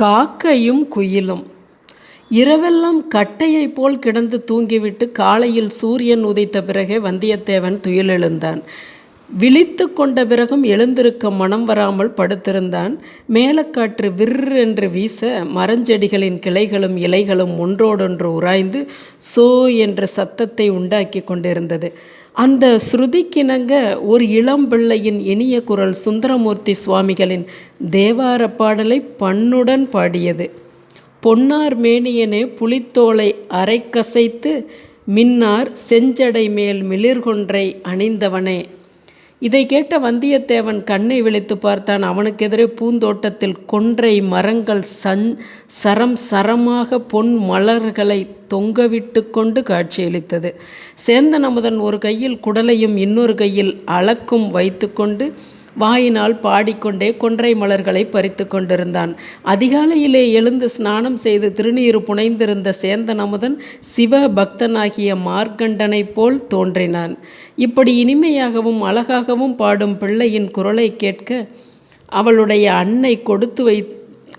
காக்கையும் குயிலும். இரவெல்லாம் கட்டையைப் போல் கிடந்து தூங்கிவிட்டு காலையில் சூரியன் உதித்த பிறகே வந்தியத்தேவன் துயிலெழுந்தான். விழித்து கொண்ட பிறகும் எழுந்திருக்க மனம் வராமல் படுத்திருந்தான். மேலக்காற்று விற்றென்று வீச மரஞ்செடிகளின் கிளைகளும் இலைகளும் ஒன்றோடொன்று உராய்ந்து சோ என்ற சத்தத்தை உண்டாக்கி கொண்டிருந்தது. அந்த ஸ்ருதிக்கிணங்க ஒரு இளம்பிள்ளையின் இனிய குரல் சுந்தரமூர்த்தி சுவாமிகளின் தேவார பாடலை பண்ணுடன் பாடியது. பொன்னார் மேனியனே புலித்தோலை அரைக்கசைத்து மின்னார் செஞ்சடை மேல் மிளிர்கொன்றை அணிந்தவனே. இதை கேட்ட வந்தியத்தேவன் கண்ணை விழித்து பார்த்தான். அவனுக்கு எதிரே பூந்தோட்டத்தில் கொன்றை மரங்கள் சரம் சரமாக பொன் மலர்களை தொங்கவிட்டு கொண்டு காட்சியளித்தது. சேந்தன் அமுதன் ஒரு கையில் குடலையும் இன்னொரு கையில் அளக்கும் வைத்து கொண்டு வாயினால் பாடிக்கொண்டே கொன்றை மலர்களை பறித்து கொண்டிருந்தான். அதிகாலையிலே எழுந்து ஸ்நானம் செய்து திருநீறு புனைந்திருந்த சேந்தன் அமுதன் சிவ பக்தனாகிய மார்க்கண்டனை போல் தோன்றினான். இப்படி இனிமையாகவும் அழகாகவும் பாடும் பிள்ளையின் குரலை கேட்க அவளுடைய அன்னை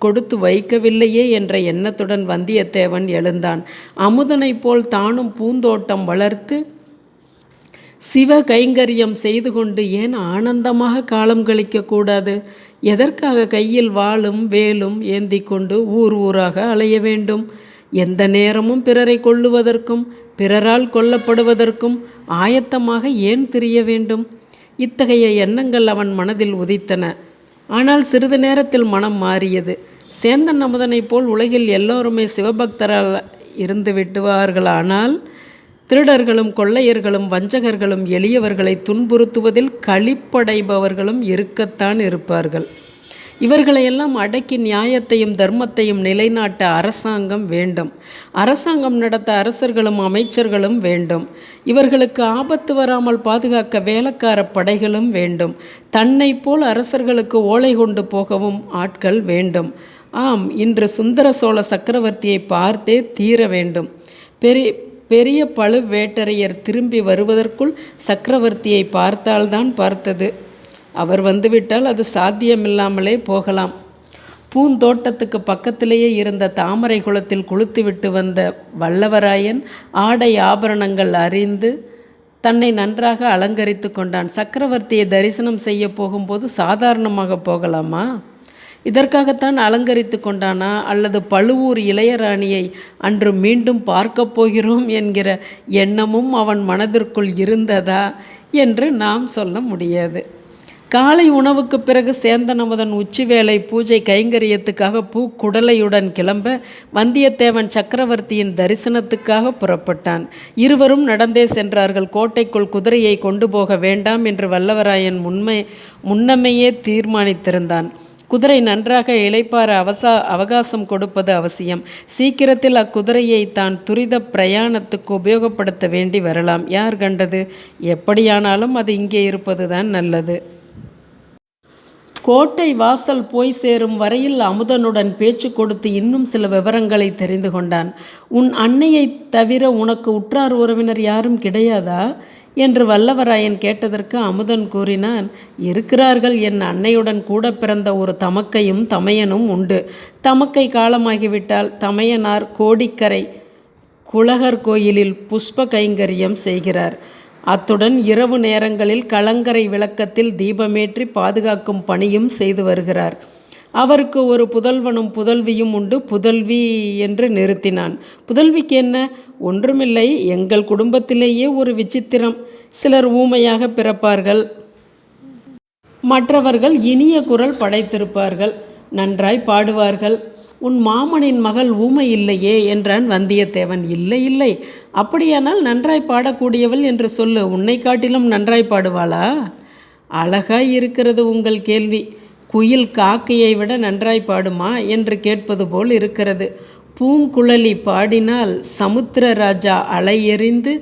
கொடுத்து வைக்கவில்லையே என்ற எண்ணத்துடன் வந்தியத்தேவன் எழுந்தான். அமுதனைப் போல் தானும் பூந்தோட்டம் வளர்த்து சிவ கைங்கரியம் செய்து கொண்டு ஏன் ஆனந்தமாக காலம் கழிக்கக்கூடாது? எதற்காக கையில் வாளும் வேலும் ஏந்தி கொண்டு ஊர் ஊராக அலைய வேண்டும்? எந்த நேரமும் பிறரை கொல்லுவதற்கும் பிறரால் கொல்லப்படுவதற்கும் ஆயத்தமாக ஏன் திரிய வேண்டும்? இத்தகைய எண்ணங்கள் அவன் மனதில் உதித்தன. ஆனால் சிறிது நேரத்தில் மனம் மாறியது. சேந்தன் அமுதனைப் போல் உலகில் எல்லோருமே சிவபக்தரால் இருந்து விடுவார்களானால் திருடர்களும் கொள்ளையர்களும் வஞ்சகர்களும் எளியவர்களை துன்புறுத்துவதில் களிப்படைபவர்களும் இருக்கத்தான் இருப்பார்கள். இவர்களையெல்லாம் அடக்கி நியாயத்தையும் தர்மத்தையும் நிலைநாட்ட அரசாங்கம் வேண்டும். அரசாங்கம் நடத்த அரசர்களும் அமைச்சர்களும் வேண்டும். இவர்களுக்கு ஆபத்து வராமல் பாதுகாக்க வேலைக்கார படைகளும் வேண்டும். தன்னை போல் அரசர்களுக்கு ஓலை கொண்டு போகவும் ஆட்கள் வேண்டும். ஆம், இன்று சுந்தர சோழ சக்கரவர்த்தியை பார்த்தே தீர வேண்டும். பெரிய பழுவேட்டரையர் திரும்பி வருவதற்குள் சக்கரவர்த்தியை பார்த்தால்தான் பார்த்தது. அவர் வந்துவிட்டால் அது சாத்தியமில்லாமலே போகலாம். பூந்தோட்டத்துக்கு பக்கத்திலேயே இருந்த தாமரை குளத்தில் குளித்துவிட்டு வந்த வல்லவராயன் ஆடை ஆபரணங்கள் அறிந்து தன்னை நன்றாக அலங்கரித்து கொண்டான். சக்கரவர்த்தியை தரிசனம் செய்ய போகும்போது சாதாரணமாக போகலாமா? இதற்காகத்தான் அலங்கரித்து கொண்டானா? அல்லது பழுவூர் இளையராணியை அன்று மீண்டும் பார்க்கப் போகிறோம் என்கிற எண்ணமும் அவன் மனதிற்குள் இருந்ததா என்று நாம் சொல்ல முடியாது. காலை உணவுக்கு பிறகு சேந்தன் அமுதன் உச்சிவேளை பூஜை கைங்கரியத்துக்காக பூக்குடலையுடன் கிளம்ப வந்தியத்தேவன் சக்கரவர்த்தியின் தரிசனத்துக்காக புறப்பட்டான். இருவரும் நடந்தே சென்றார்கள். கோட்டைக்குள் குதிரையை கொண்டு போக வேண்டாம் என்று வல்லவராயன் முன்னமையே தீர்மானித்திருந்தான். குதிரை நன்றாக இளைப்பாற அவகாசம் கொடுப்பது அவசியம். சீக்கிரத்தில் அக்குதிரையை தான் துரித பிரயாணத்துக்கு உபயோகப்படுத்த வேண்டி வரலாம். யார் கண்டது? எப்படியானாலும் அது இங்கே இருப்பதுதான் நல்லது. கோட்டை வாசல் போய் சேரும் வரையில் அமுதனுடன் பேச்சு கொடுத்து இன்னும் சில விவரங்களை தெரிந்து கொண்டான். உன் அன்னையை தவிர உனக்கு உற்றார் உறவினர் யாரும் கிடையாதா என்று வல்லவராயன் கேட்டதற்கு அமுதன் கூறினான், இருக்கிறார்கள். என் அன்னையுடன் கூட பிறந்த ஒரு தமக்கையும் தமையனும் உண்டு. தமக்கை காலமாகிவிட்டால் தமையனார் கோடிக்கரை குலகர் கோயிலில் புஷ்ப கைங்கரியம் செய்கிறார். அத்துடன் இரவு நேரங்களில் கலங்கரை விளக்கத்தில் தீபமேற்றி பாதுகாக்கும் பணியும் செய்து வருகிறார். அவருக்கு ஒரு புதல்வனும் புதல்வியும் உண்டு. புதல்வி என்று நிறுத்தினான். புதல்விக்கு என்ன? ஒன்றுமில்லை, எங்கள் குடும்பத்திலேயே ஒரு விசித்திரம். சிலர் ஊமையாக பிறப்பார்கள், மற்றவர்கள் இனிய குரல் படைத்திருப்பார்கள், நன்றாய் பாடுவார்கள். உன் மாமனின் மகள் ஊமை இல்லையே என்றான் வந்தியத்தேவன். இல்லை இல்லை, அப்படியானால் நன்றாய் பாடக்கூடியவள் என்று சொல்லு. உன்னை காட்டிலும் நன்றாய் பாடுவாளா? அழகாய் இருக்கிறது உங்கள் கேள்வி. குயில் காக்கையை விட நன்றாய் பாடுமா என்று கேட்பது போல் இருக்கிறது. பூங்குழலி பாடினால் சமுத்திரராஜா அலையெறிந்து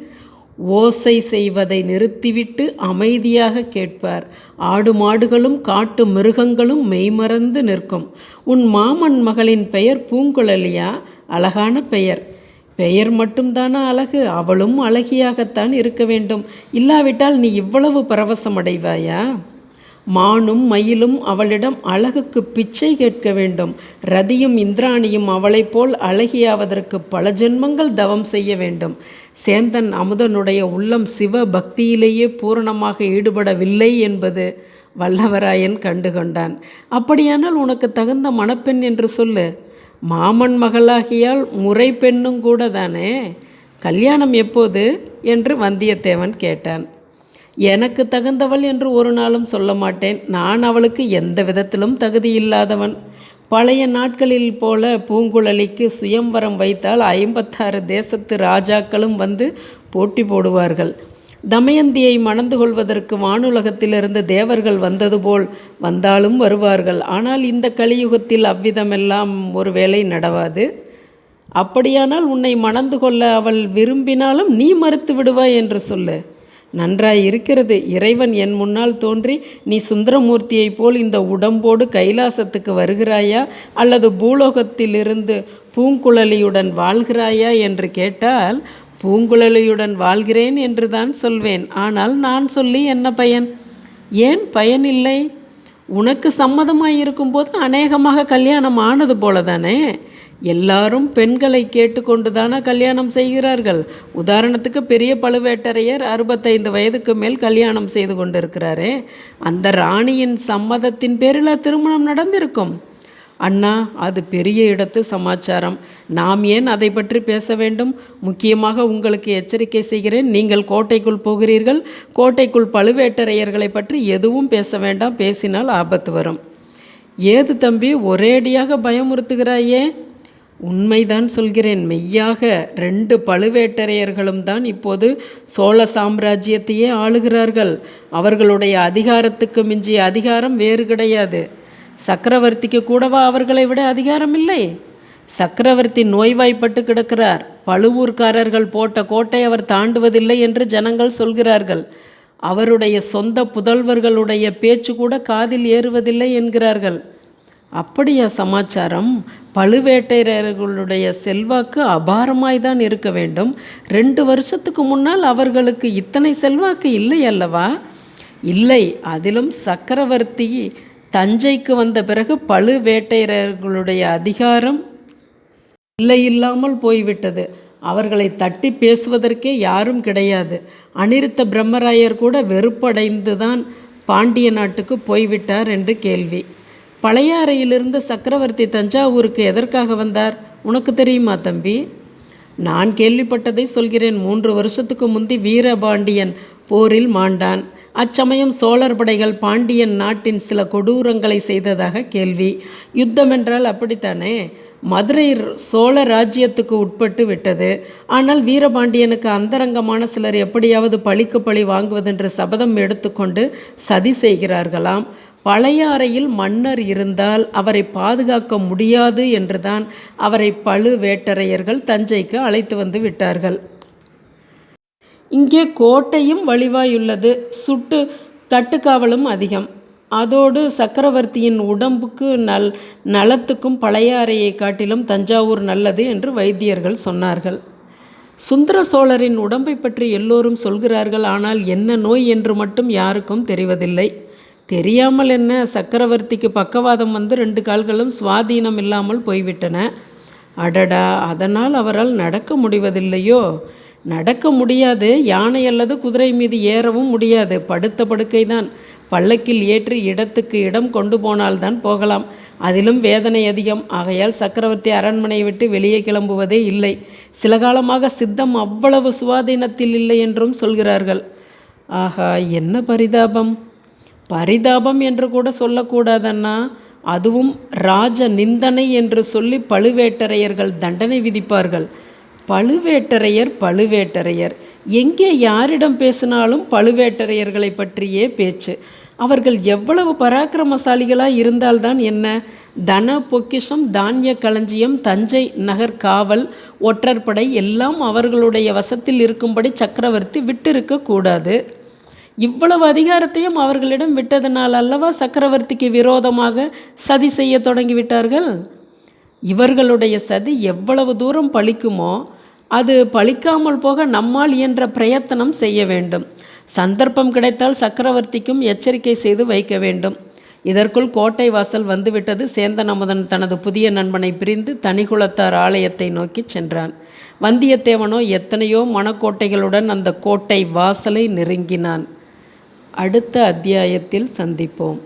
ஓசை செய்வதை நிறுத்திவிட்டு அமைதியாக கேட்பார். ஆடு மாடுகளும் காட்டு மிருகங்களும் மெய்மறந்து நிற்கும். உன் மாமன் மகளின் பெயர் பூங்குழலியா? அழகான பெயர். பெயர் மட்டும்தானா அழகு? அவளும் அழகியாகத்தான் இருக்க வேண்டும். இல்லாவிட்டால் நீ இவ்வளவு பரவசமடைவாயா? மானும் மயிலும் அவளிடம் அழகுக்கு பிச்சை கேட்க வேண்டும். ரதியும் இந்திராணியும் அவளைப் போல் அழகியாவதற்கு பல ஜென்மங்கள் தவம் செய்ய வேண்டும். சேந்தன் அமுதனுடைய உள்ளம் சிவ பக்தியிலேயே பூரணமாக ஈடுபடவில்லை என்பது வல்லவராயன் கண்டுகொண்டான். அப்படியானால் உனக்கு தகுந்த மணப்பெண் என்று சொல்லு. மாமன் மகளாகியால் முறை பெண்ணும் கூட தானே. கல்யாணம் எப்போது என்று வந்தியத்தேவன் கேட்டான். எனக்கு தகுந்தவள் என்று ஒரு நாளும் சொல்ல மாட்டேன். நான் அவளுக்கு எந்த விதத்திலும் தகுதியில்லாதவன். பழைய நாட்களில் போல பூங்குழலிக்கு சுயம்வரம் வைத்தால் 56 தேசத்து ராஜாக்களும் வந்து போட்டி போடுவார்கள். தமயந்தியை மணந்து கொள்வதற்கு வானுலகத்திலிருந்து தேவர்கள் வந்தது போல் வந்தாலும் வருவார்கள். ஆனால் இந்த கலியுகத்தில் அவ்விதமெல்லாம் ஒருவேளை நடவாது. அப்படியானால் உன்னை மணந்து கொள்ள அவள் விரும்பினாலும் நீ மறுத்து விடுவாய் என்று சொல்லு. நன்றாய் இருக்கிறது. இறைவன் என் முன்னால் தோன்றி நீ சுந்தரமூர்த்தியைப் போல் இந்த உடம்போடு கைலாசத்துக்கு வருகிறாயா அல்லது பூலோகத்திலிருந்து பூங்குழலியுடன் வாழ்கிறாயா என்று கேட்டால் பூங்குழலியுடன் வாழ்கிறேன் என்று தான் சொல்வேன். ஆனால் நான் சொல்லி என்ன பயன்? ஏன் பயன் இல்லை? உனக்கு சம்மதமாயிருக்கும்போது அநேகமாக கல்யாணம் ஆனது போல தானே. எல்லாரும் பெண்களை கேட்டுக்கொண்டு தானே கல்யாணம் செய்கிறார்கள். உதாரணத்துக்கு பெரிய பழுவேட்டரையர் 65 வயதுக்கு மேல் கல்யாணம் செய்து கொண்டிருக்கிறாரே. அந்த ராணியின் சம்மதத்தின் பேரில் திருமணம் நடந்திருக்கும். அண்ணா, அது பெரிய இடத்து சமாச்சாரம். நாம் ஏன் அதை பற்றி பேச வேண்டும்? முக்கியமாக உங்களுக்கு எச்சரிக்கை செய்கிறேன். நீங்கள் கோட்டைக்குள் போகிறீர்கள். கோட்டைக்குள் பழுவேட்டரையர்களை பற்றி எதுவும் பேச வேண்டாம். பேசினால் ஆபத்து வரும். ஏது தம்பி, ஒரேடியாக பயமுறுத்துகிறாயே? உண்மைதான் சொல்கிறேன். மெய்யாக 2 பழுவேட்டரையர்களும் தான் இப்போது சோழ சாம்ராஜ்யத்தையே ஆளுகிறார்கள். அவர்களுடைய அதிகாரத்துக்கு மிஞ்சிய அதிகாரம் வேறு கிடையாது. சக்கரவர்த்திக்கு கூடவா அவர்களை விட அதிகாரம் இல்லை? சக்கரவர்த்தி நோய்வாய்ப்பட்டு கிடக்கிறார். பழுவூர்காரர்கள் போட்ட கோட்டை அவர் தாண்டுவதில்லை என்று ஜனங்கள் சொல்கிறார்கள். அவருடைய சொந்த புதல்வர்களுடைய பேச்சு கூட காதில் ஏறுவதில்லை என்கிறார்கள். அப்படியா சமாச்சாரம்? பழுவேட்டையர்களுடைய செல்வாக்கு அபாரமாய்தான் இருக்க வேண்டும். 2 வருஷத்துக்கு முன்னால் அவர்களுக்கு இத்தனை செல்வாக்கு இல்லை அல்லவா? இல்லை. அதிலும் சக்கரவர்த்தி தஞ்சைக்கு வந்த பிறகு பழுவேட்டையர்களுடைய அதிகாரம் இல்லாமல் போய்விட்டது. அவர்களை தட்டி பேசுவதற்கே யாரும் கிடையாது. அநிருத்த பிரம்மராயர் கூட வெறுப்படைந்துதான் பாண்டிய நாட்டுக்கு போய்விட்டார் என்று கேள்வி. பழையாறையிலிருந்து சக்கரவர்த்தி தஞ்சாவூருக்கு எதற்காக வந்தார்? உனக்கு தெரியுமா தம்பி? நான் கேள்விப்பட்டதை சொல்கிறேன். 3 வருஷத்துக்கு முந்தி வீரபாண்டியன் போரில் மாண்டான். அச்சமயம் சோழர் படைகள் பாண்டியன் நாட்டின் சில கொடூரங்களை செய்ததாக கேள்வி. யுத்தம் என்றால் அப்படித்தானே. மதுரை சோழ ராஜ்யத்துக்கு உட்பட்டு விட்டது. ஆனால் வீரபாண்டியனுக்கு அந்தரங்கமான சிலர் எப்படியாவது பழிக்கு பழி வாங்குவதென்று சபதம் எடுத்துக்கொண்டு சதி செய்கிறார்களாம். பழையாறையில் மன்னர் இருந்தால் அவரை பாதுகாக்க முடியாது என்றுதான் அவரை பழுவேட்டரையர்கள் தஞ்சைக்கு அழைத்து வந்து விட்டார்கள். இங்கே கோட்டையும் வலிவாயுள்ளது. சுட்டு கட்டுக்காவலும் அதிகம். அதோடு சக்கரவர்த்தியின் உடம்புக்கு நலத்துக்கும் பழையாறையை காட்டிலும் தஞ்சாவூர் நல்லது என்று வைத்தியர்கள் சொன்னார்கள். சுந்தர சோழரின் உடம்பை பற்றி எல்லோரும் சொல்கிறார்கள். ஆனால் என்ன நோய் என்று மட்டும் யாருக்கும் தெரிவதில்லை. தெரியாமல் என்ன, சக்கரவர்த்திக்கு பக்கவாதம் வந்து 2 கால்களும் சுவாதீனம் இல்லாமல் போய்விட்டன. அடடா, அதனால் அவரால் நடக்க முடிவதில்லையோ? நடக்க முடியாது. யானை அல்லது குதிரை மீது ஏறவும் முடியாது. படுத்த படுக்கைதான். பல்லக்கில் ஏற்றி இடத்துக்கு இடம் கொண்டு போனால்தான் போகலாம். அதிலும் வேதனை அதிகம். ஆகையால் சக்கரவர்த்தி அரண்மனையை விட்டு வெளியே கிளம்புவதே இல்லை. சில காலமாக சித்தம் அவ்வளவு சுவாதீனத்தில் இல்லை என்றும் சொல்கிறார்கள். ஆஹா, என்ன பரிதாபம்! பரிதாபம் என்று கூட சொல்லக்கூடாதண்ணா. அதுவும் ராஜ நிந்தனை என்று சொல்லி பழுவேட்டரையர்கள் தண்டனை விதிப்பார்கள். பழுவேட்டரையர் எங்கே யாரிடம் பேசினாலும் பழுவேட்டரையர்களை பற்றியே பேச்சு. அவர்கள் எவ்வளவு பராக்கிரமசாலிகளாய் இருந்தால்தான் என்ன? தன பொக்கிஷம், தானிய களஞ்சியம், தஞ்சை நகர் காவல், ஒற்றற்படை எல்லாம் அவர்களுடைய வசத்தில் இருக்கும்படி சக்கரவர்த்தி விட்டிருக்க கூடாது. இவ்வளவு அதிகாரத்தையும் அவர்களிடம் விட்டதனால் அல்லவா சக்கரவர்த்திக்கு விரோதமாக சதி செய்ய தொடங்கிவிட்டார்கள். இவர்களுடைய சதி எவ்வளவு தூரம் பலிக்குமோ அது பலிக்காமல் போக நம்மால் இயன்ற பிரயத்தனம் செய்ய வேண்டும். சந்தர்ப்பம் கிடைத்தால் சக்கரவர்த்திக்கும் எச்சரிக்கை செய்து வைக்க வேண்டும். இதற்குள் கோட்டை வாசல் வந்துவிட்டது. சேந்தன் அமுதன் தனது புதிய நண்பனை பிரிந்து தனிக்குளத்தார் ஆலயத்தை நோக்கி சென்றான். வந்தியத்தேவனோ எத்தனையோ மணக்கோட்டைகளுடன் அந்த கோட்டை வாசலை நெருங்கினான். அடுத்த அத்தியாயத்தில் சந்திப்போம்.